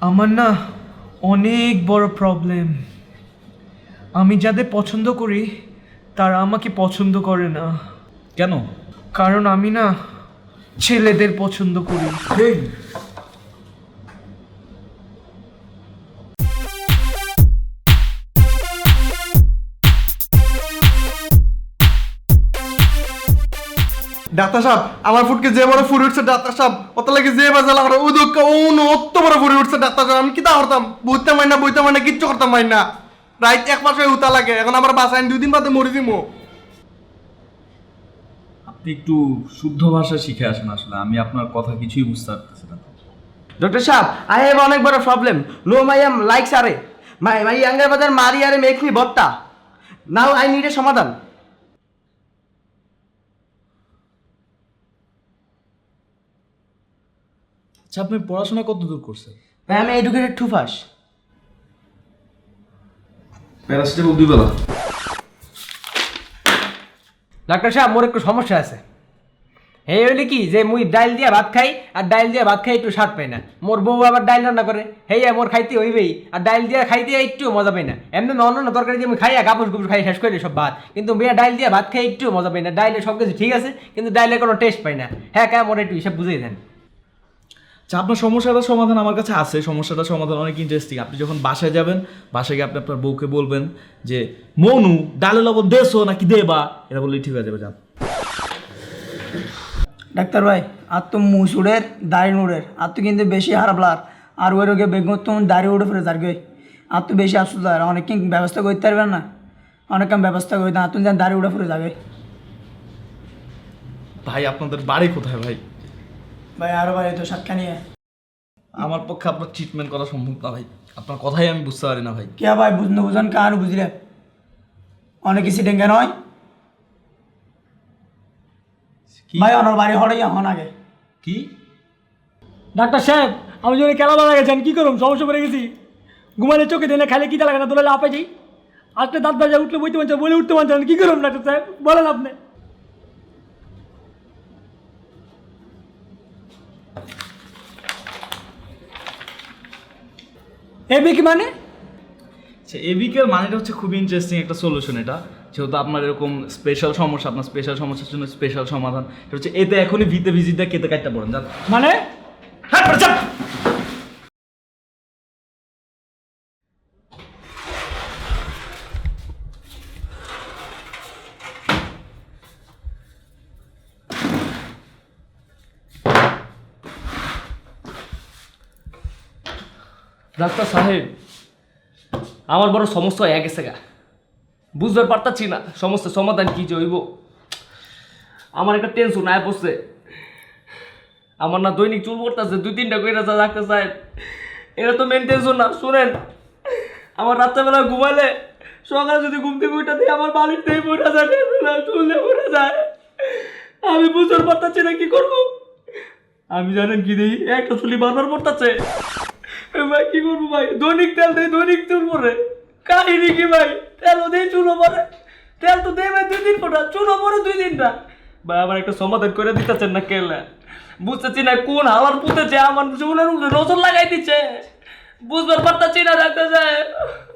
আমার না অনেক বড় প্রবলেম। আমি যাদের পছন্দ করি তারা আমাকে পছন্দ করে না। কেন? কারণ আমি না ছেলেদের পছন্দ করি। ডাক্তার সাহেব আমার ফুটকে যে বড় ফুড়ে উঠছে ডাক্তার সাহেব অত লাগে যে বাজালা আর ওই দুঃখ ও অত বড় ফুড়ে উঠছে ডাক্তার সাহেব আমি কি তা করতাম বইতাম না কিচ্ছু করতাম না রাইট এক মাস হয়ে উতা লাগে এখন আমার বাসায় 2 দিন বাদে মরে দিমু। আপনি একটু শুদ্ধ ভাষা শিখে আসেন, আসলে আমি আপনার কথা কিছুই বুঝতে পারতেছি না। Doctor Shah, I have অনেক বড় problem. No, my likes are. My younger brother Mari are make me botta. Now I need a সমাধান। আচ্ছা, আপনি পড়াশোনা কত দূর করছেন? ভাই আমি এডুকেটেড টু ফার্স্ট। প্যারাসিটামল 2 বেলা। ডাক্তার সাহেব মোর একটু সমস্যা আছে। এই হইলে কি যে মুই ডাইল দিয়া ভাত খাই আর ডাইল দিয়া ভাত খাই একটু স্বাদ পাই না। মোর বউ আবার ডাইল রান্না করে হেই মোর খাইতে হইবেই, আর ডাইল দিয়া খাইতে একটু মজা পাই না। এমনি অন্য তরকারি দিয়ে আমি খাই গাপুস গুপুস খাই শেষ করি সব ভাত, কিন্তু মেয়ে ডাইল দিয়া ভাত খাই একটু মজা পাই না। ডাইলে সব কিছু ঠিক আছে কিন্তু ডাইলের কোনো টেস্ট পাই না। হ্যাঁ কে মোর একটু হিসাব বুঝিয়ে দেন। আচ্ছা, আপনার সমস্যাটার সমাধান আমার কাছে আছে। সমস্যাটার সমাধান অনেক ইন্টারেস্টিং। আপনি যখন বাসায় যাবেন, বাসায় গিয়ে আপনি আপনার বউকে বলবেন যে মনু ডালে লবণ দেছো নাকি দেবা, এটা বললেই ঠিক হয়ে যাবে। যান। ডাক্তার ভাই আর তো মুসুরের দাড়ি নুড়ের আর তো কিন্তু বেশি হারাবলার আর ওই রোগে বেগুন তো দাড়ি উঠে ফেলে যার গে আর তো বেশি আসুস আর অনেক ব্যবস্থা করতে পারবেন না, অনেক কাম ব্যবস্থা করতে আর তুমি যেন দাড়ি উঠে ফেলে যাবে। ভাই আপনাদের বাড়ি কোথায় ভাই? ভাই আরো ভাই তো সাতটা নিয়ে আমার পক্ষে আপনার ট্রিটমেন্ট করা সম্ভব না ভাই। আপনার কথাই আমি বুঝতে পারি না ভাই। কে ভাই বুঝন কার বুঝলে অনেক কিছু ডেঙ্গে নয় ভাই আমার বাড়ি হড়াই এখন আগে কি? ডাক্তার সাহেব আমি যদি খেলা বাড়া গেছেন কী করুন, সমস্যা পড়ে গেছি। ঘুমালে চোখে দেনে খাইলে কী লাগে না, তোলে আপে যাই আজকে দাঁত বাজা উঠলে বইতে পারছেন বলে উঠতে পারছেন কী করুন ডাক্তার সাহেব বলেন আপনি। এবি কি মানে? আচ্ছা, এবিকের মানেটা হচ্ছে খুবই ইন্টারেস্টিং একটা সলিউশন। এটা যেহেতু আপনার এরকম স্পেশাল সমস্যা, আপনার স্পেশাল সমস্যার জন্য স্পেশাল সমাধান এটা হচ্ছে এতে এখনই ভিতে ভিজিটটা কেটে কাটতে পড়েন। যান। মানে হ্যাঁ, পড়ে যান। ডাক্তার সাহেব আমার বড় সমস্যা হয়ে গেছে গা, বুঝতে পারতাছি না সমস্যার সমাধান কি যে হইব। আমার একটা টেনশন আয় পড়ছে। আমার না দৈনিক চুল পড়তেছে 2-3টা করে যা ডাক্তার সাহেব, এটা তো মেন টেনশন না। শুনেন, আমার রাত্রেবেলা ঘুমালে সকালে যদি ঘুম থেকে উঠা দিই আমার বাড়ির থেকে পড়া যায়, চুল দিয়ে পড়া যায়। আমি বুঝতে পারতাছি না কি করবো। আমি জানেন কি দিই, একটা চুলি বারবার পড়তেছে। ভাই কি করবো ভাই, দৈনিক তেল দেয় দৈনিক চুল পরে কাহিনী কি ভাই, তেলও দেয় চুলও পরে, তেল তো দেয় ভাই 2-3 ফোঁটা, চুলও পরে 2-3টা। ভাই আমার একটা সমাধান করে দিতেছেন না কেলা, বুঝতেছি না কোন হাওয়ার পুঁতেছে আমার চুলের উপরে নজর লাগাই দিচ্ছে, বুঝবার পারতাছি না ডাক্তার সাহেব,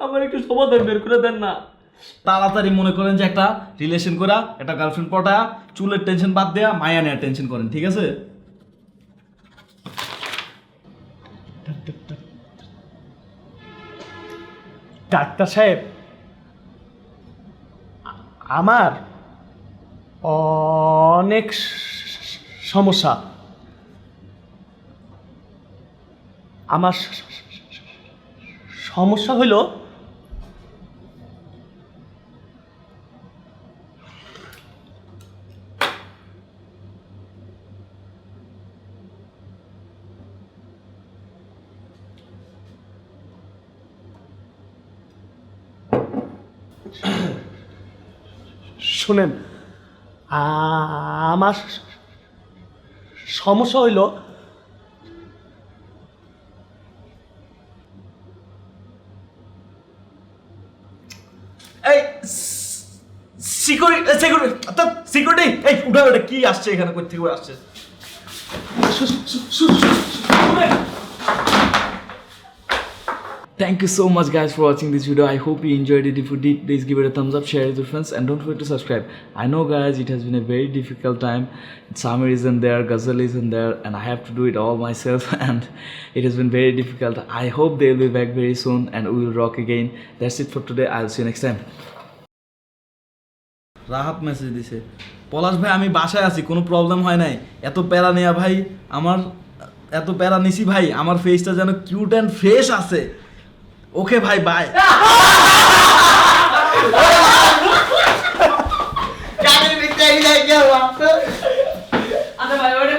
আমার একটু সমাধান বের করে দেন না। তাড়াতাড়ি মনে করেন যে একটা রিলেশন করা, একটা গার্লফ্রেন্ড পটা, চুলের টেনশন বাদ দেয়া মায়া নেওয়ার টেনশন করেন, ঠিক আছে? ডাক্তার সাহেব আমার অনেক সমস্যা। আমার সমস্যা হইল শুনেন, আমার সমস্যা হইল এই সিকিউরিটি সিকিউরিটি এই উঠা এটা কি আসছে এখানে কই থেকে আসছে Thank you so much guys for watching this video. I hope you enjoyed it. If you did, please give it a thumbs up, share it with your friends and don't forget to subscribe. I know guys, it has been a very difficult time. Samir isn't there, Ghazal isn't there and I have to do it all myself and it has been very difficult. I hope they'll be back very soon and we will rock again. That's it for today. I'll see you next time. Rahat message দিছে পলাশ ভাই আমি বাসায় আছি কোনো problem হয় নাই এত প্যারা নেয়া ভাই আমার এত প্যারা নিছি ভাই আমার ফেসটা যেন কিউট অ্যান্ড ফ্রেশ আছে ওকে ভাই বাই গাড়ির ভিতরে এই জায়গা আচ্ছা ভাই ওটা